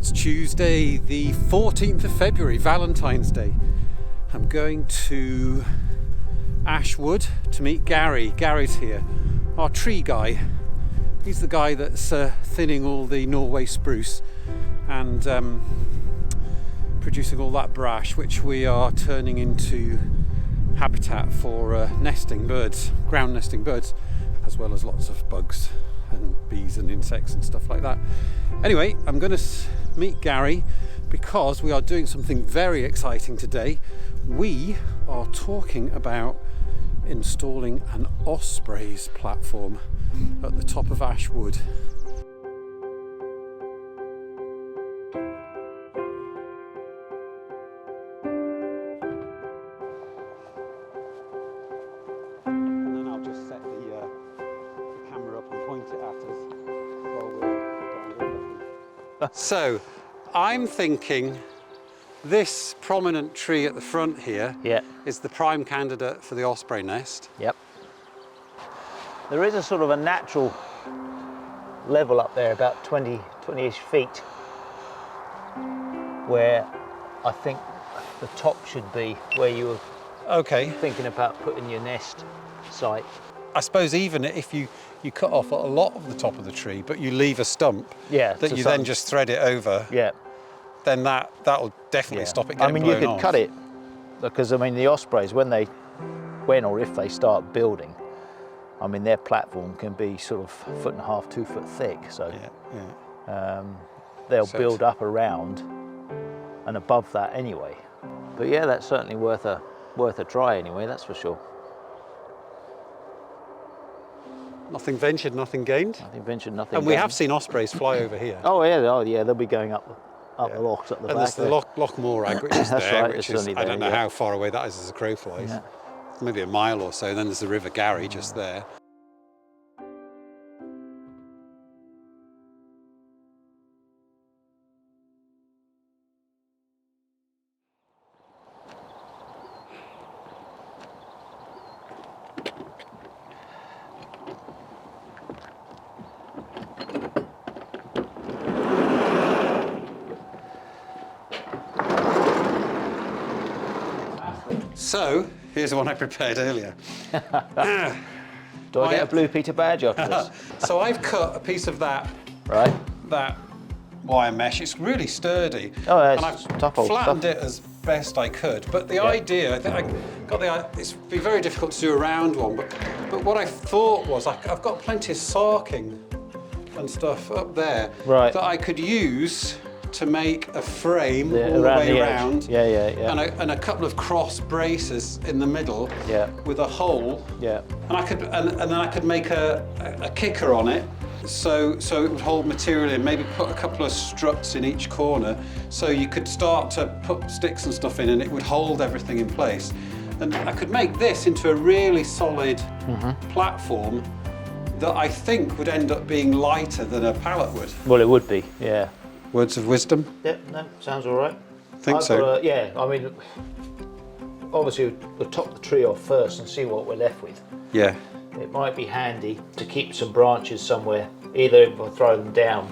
It's Tuesday the 14th of February, Valentine's Day. I'm going to Ashwood to meet Gary. Gary's here, our tree guy. He's the guy that's thinning all the Norway spruce and producing all that brash, which we are turning into habitat for nesting birds, ground nesting birds, as well as lots of bugs and bees and insects and stuff like that. Anyway, I'm going to meet Gary because we are doing something very exciting today. We are talking about installing an Osprey's platform at the top of Ashwood. And then I'll just set the camera up and point it at us while we're down here. So, I'm thinking this prominent tree at the front here is the prime candidate for the osprey nest. Yep. There is a sort of a natural level up there, about 20-ish feet, where I think the top should be where you were thinking about putting your nest site. I suppose even if you cut off a lot of the top of the tree, but you leave a stump that you then just thread it over, then that'll definitely stop it getting blown off. You could cut it, because I mean the ospreys, when or if they start building, I mean their platform can be sort of 1.5 to 2 foot thick, so they'll build up around and above that anyway. But yeah, that's certainly worth a try anyway, that's for sure. Nothing ventured, nothing gained. Nothing ventured, nothing gained. And we have seen ospreys fly over here. Oh yeah, they'll be going up the lochs at the back. And there's the Loch Morag, which is there, right, which is, I don't know how far away that is as a crow flies. Yeah. Maybe a mile or so, and then there's the River Garry just there. So, here's the one I prepared earlier. Do I get a Blue Peter badge after this? So I've cut a piece of that wire mesh. It's really sturdy. Oh, yeah, and I've flattened it as best I could. But the idea, I think I got the idea, it'd be very difficult to do a round one, but what I thought was I've got plenty of sarking and stuff up there that I could use to make a frame all the way around, and a couple of cross braces in the middle, with a hole, and then I could make a kicker on it, so it would hold material in. Maybe put a couple of struts in each corner, so you could start to put sticks and stuff in, and it would hold everything in place. And I could make this into a really solid platform that I think would end up being lighter than a pallet would. Well, it would be, yeah. Words of wisdom? Yeah, no, sounds all right. Think so. I mean, obviously we'll top the tree off first and see what we're left with. Yeah. It might be handy to keep some branches somewhere, either if I throw them down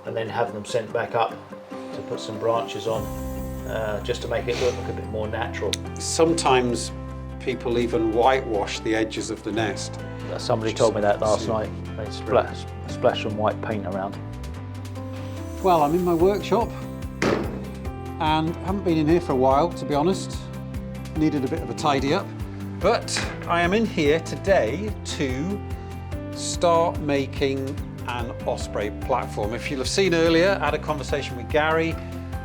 and then have them sent back up to put some branches on, just to make it look a bit more natural. Sometimes people even whitewash the edges of the nest. Somebody told me that last night. They splash some white paint around. Well, I'm in my workshop and haven't been in here for a while, to be honest. Needed a bit of a tidy up. But I am in here today to start making an Osprey platform. If you'll have seen earlier, I had a conversation with Gary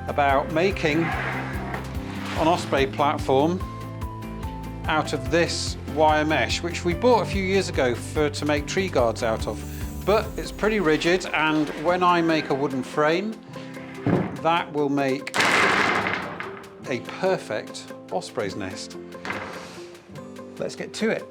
about making an Osprey platform out of this wire mesh, which we bought a few years ago to make tree guards out of. But it's pretty rigid, and when I make a wooden frame, that will make a perfect osprey's nest. Let's get to it.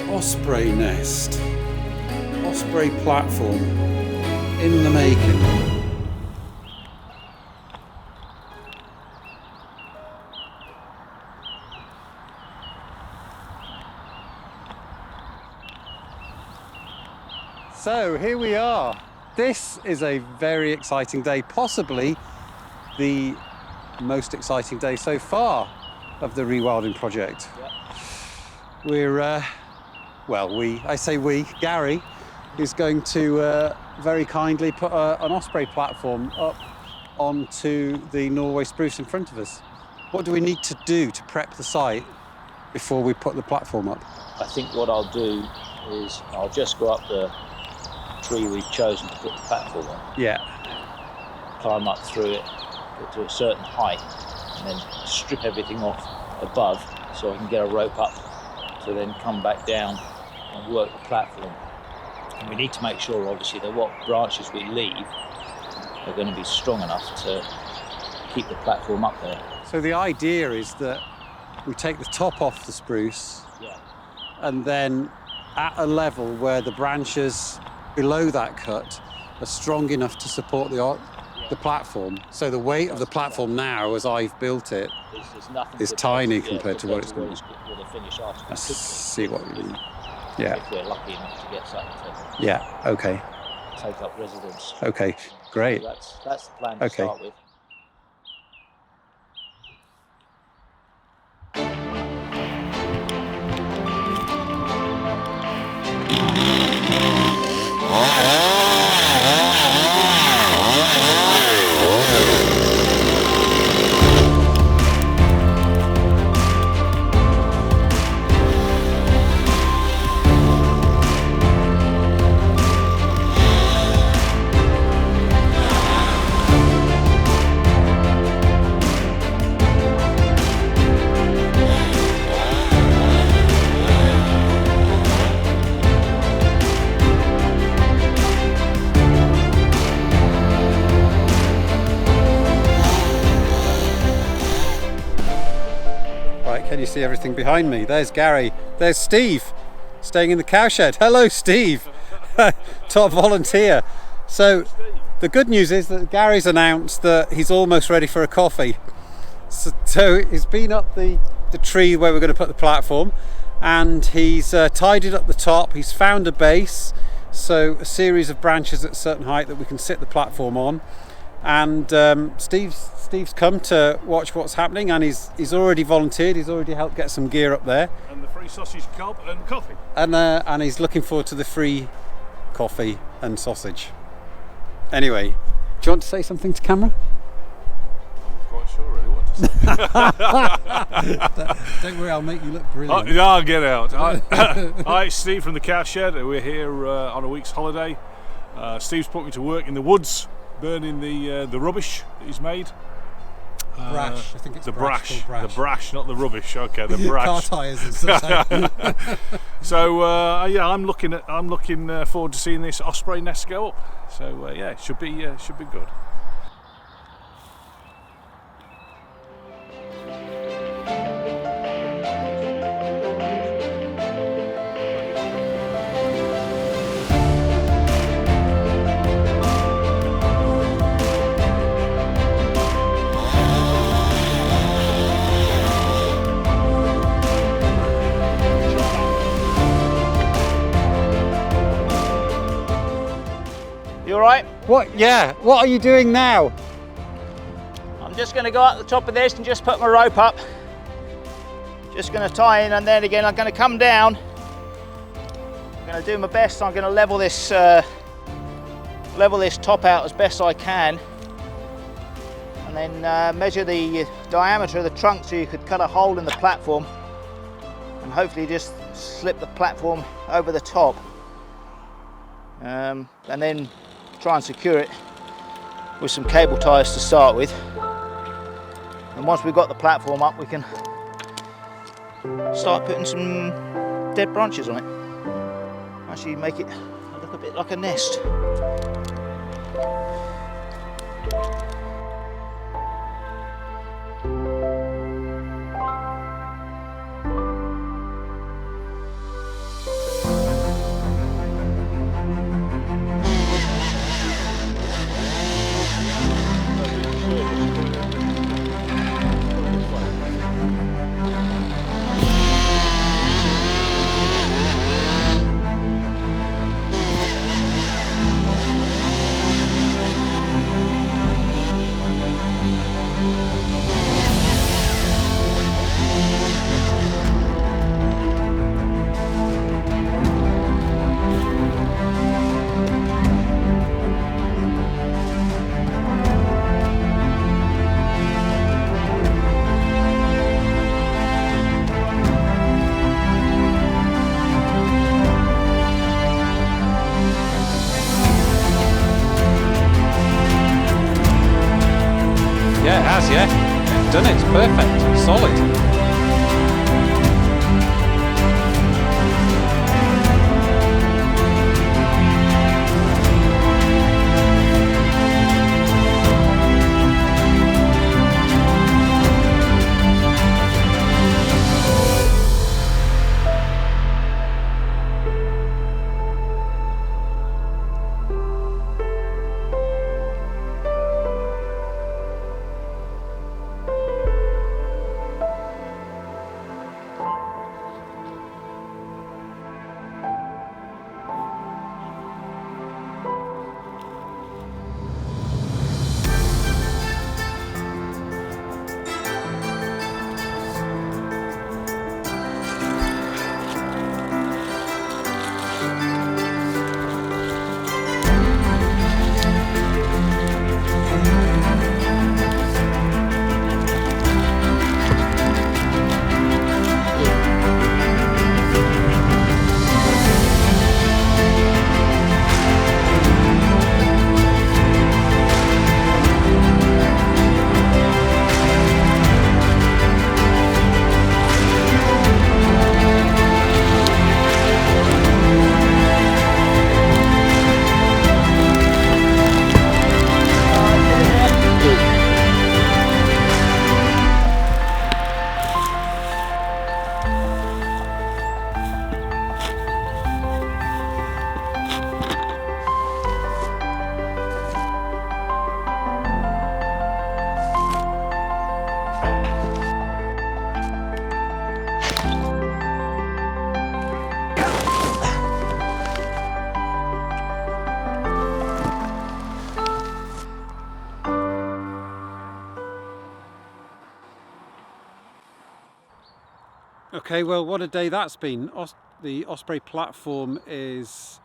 Osprey nest. Osprey platform in the making. So here we are. This is a very exciting day, possibly the most exciting day so far of the Rewilding project. Yep. We're, I say we, Gary is going to very kindly put an Osprey platform up onto the Norway spruce in front of us. What do we need to do to prep the site before we put the platform up? I think what I'll do is I'll just go up the tree we've chosen to put the platform on. Yeah. Climb up through it, get to a certain height, and then strip everything off above so I can get a rope up to then come back down and work the platform. And we need to make sure, obviously, that what branches we leave are going to be strong enough to keep the platform up there. So the idea is that we take the top off the spruce, Yeah. and then at a level where the branches below that cut are strong enough to support the platform. So the weight of the platform now, as I've built it, is tiny compared to what it's going to be. With a finished article. I see what you mean. Yeah. If we're lucky enough to get something to Yeah. Okay. take up residence. Okay. Great. So that's the plan to Okay. start with. Can you see everything behind me? There's Gary. There's Steve, staying in the cowshed. Hello, Steve. Top volunteer. So the good news is that Gary's announced that he's almost ready for a coffee. So he's been up the tree where we're going to put the platform, and he's tidied up the top. He's found a base, so a series of branches at a certain height that we can sit the platform on. And Steve's come to watch what's happening, and he's already volunteered. He's already helped get some gear up there. And the free sausage, cob and coffee. And he's looking forward to the free coffee and sausage. Anyway, do you want to say something to camera? I'm not quite sure really what to say. Don't worry, I'll make you look brilliant. Yeah, I'll get out. Hi, it's Steve from the cowshed. We're here on a week's holiday. Steve's put me to work in the woods, burning the rubbish that he's made. Brash, I think it's the brash. the brash, not the rubbish. Okay, the brash. Car tyres and stuff. So yeah, I'm looking forward to seeing this Osprey nest go up. So yeah, it should be good. You all right? What? Yeah. What are you doing now? I'm just going to go up the top of this and just put my rope up. Just going to tie in, and then again I'm going to come down. I'm going to do my best. I'm going to level this top out as best I can, and then measure the diameter of the trunk so you could cut a hole in the platform, and hopefully just slip the platform over the top, and then try and secure it with some cable ties to start with. And once we've got the platform up, we can start putting some dead branches on it. Actually make it look a bit like a nest. has, yeah. Done it, perfect, solid. Okay, well, what a day that's been. The Osprey platform is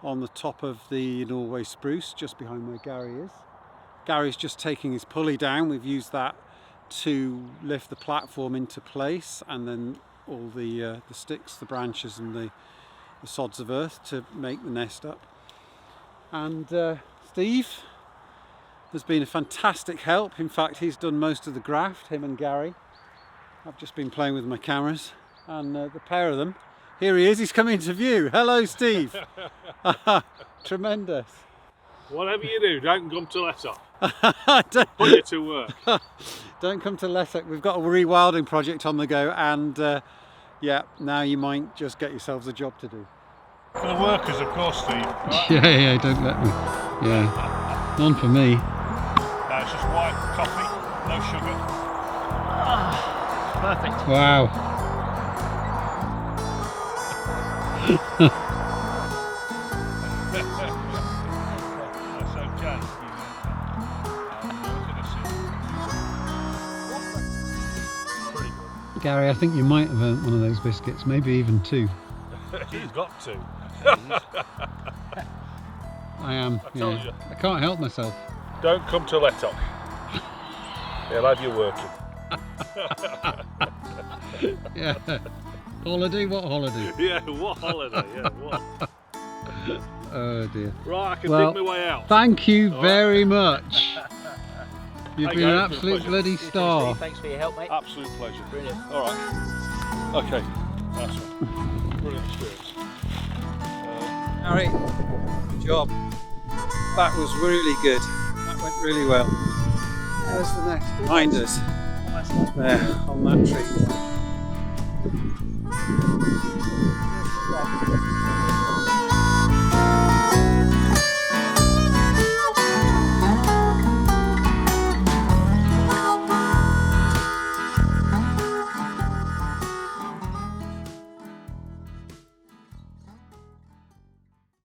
on the top of the Norway spruce, just behind where Gary is. Gary's just taking his pulley down. We've used that to lift the platform into place, and then all the sticks, the branches and the sods of earth to make the nest up. And Steve has been a fantastic help. In fact, he's done most of the graft, him and Gary. I've just been playing with my cameras, and the pair of them, here he is, he's come into view. Hello, Steve. Tremendous. Whatever you do, don't come to Lettoch. Put you to work. Don't come to Lettoch. We've got a rewilding project on the go, and yeah, now you might just get yourselves a job to do. For the workers, of course, Steve. Right? Yeah, don't let me. Yeah, none for me. No, it's just white coffee, no sugar. Perfect. Wow. That's okay. Pretty good. Gary, I think you might have earned one of those biscuits, maybe even two. You've got to. I am. I told you. I can't help myself. Don't come to Lettoch. They'll have you working. Yeah. Holiday? What holiday? Yeah, what holiday? Yeah, what? Oh dear. Right, I can dig my way out. Thank you All very much. You've been an it's been a absolute pleasure. bloody star. Thanks for your help, mate. Absolute pleasure. Brilliant. All right. Okay. Nice one. Brilliant experience. Harry, good job. That was really good. That went really well. There's the nest behind us. There, on that tree.